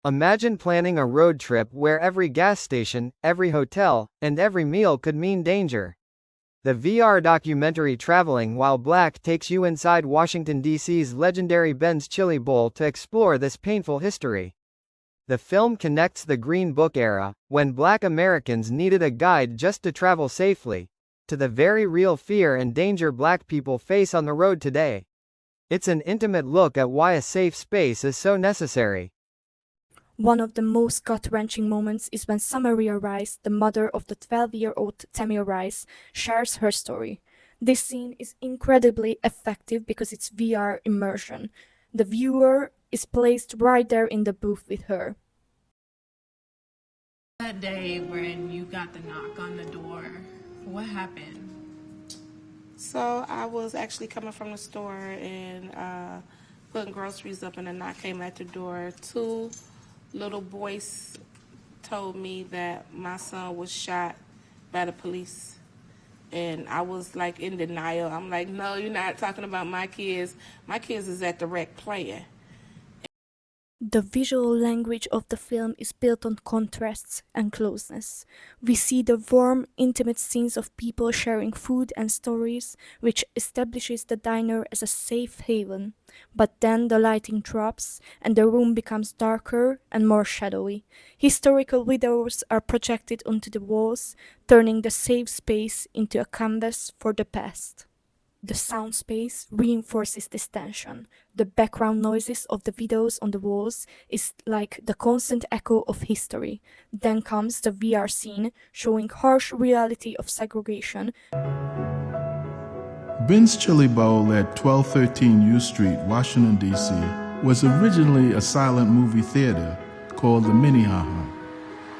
Imagine planning a road trip where every gas station, every hotel, and every meal could mean danger. The VR documentary Traveling While Black takes you inside Washington, D.C.'s legendary Ben's Chili Bowl to explore this painful history. The film connects the Green Book era, when Black Americans needed a guide just to travel safely, to the very real fear and danger Black people face on the road today. It's an intimate look at why a safe space is so necessary. One of the most gut-wrenching moments is when Samaria Rice, the mother of the 12-year-old Tamir Rice, shares her story. This scene is incredibly effective because it's VR immersion. The viewer is placed right there in the booth with her. That day when you got the knock on the door, what happened? So I was actually coming from the store and putting groceries up, and a knock came at the door. Two little boys told me that my son was shot by the police. And I was like in denial. I'm like, no, you're not talking about my kids. My kids is at the rec playing. The visual language of the film is built on contrasts and closeness. We see the warm, intimate scenes of people sharing food and stories, which establishes the diner as a safe haven. But then the lighting drops, and the room becomes darker and more shadowy. Historical windows are projected onto the walls, turning the safe space into a canvas for the past. The sound space reinforces this tension. The background noises of the videos on the walls is like the constant echo of history. Then comes the VR scene, showing harsh reality of segregation. Ben's Chili Bowl at 1213 U Street, Washington, D.C. was originally a silent movie theater called the Minnehaha.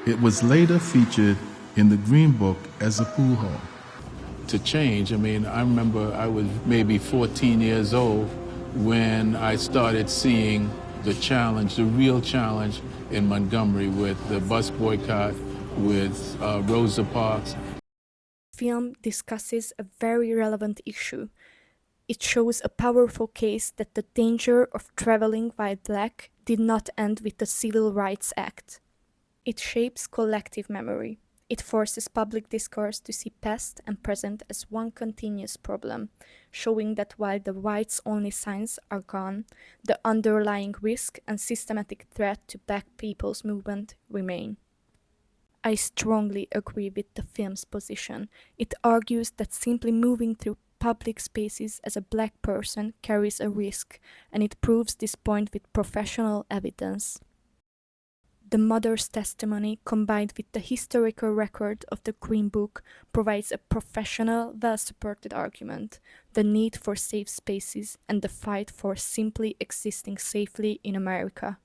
It was later featured in the Green Book as a pool hall. To change, I mean, I remember I was maybe 14 years old when I started seeing the challenge, the real challenge in Montgomery with the bus boycott, with Rosa Parks. Film discusses a very relevant issue. It shows a powerful case that the danger of traveling while black did not end with the Civil Rights Act. It shapes collective memory. It forces public discourse to see past and present as one continuous problem, showing that while the whites-only signs are gone, the underlying risk and systematic threat to Black people's movement remain. I strongly agree with the film's position. It argues that simply moving through public spaces as a Black person carries a risk, and it proves this point with professional evidence. The mother's testimony, combined with the historical record of the Green Book, provides a professional, well-supported argument: the need for safe spaces and the fight for simply existing safely in America.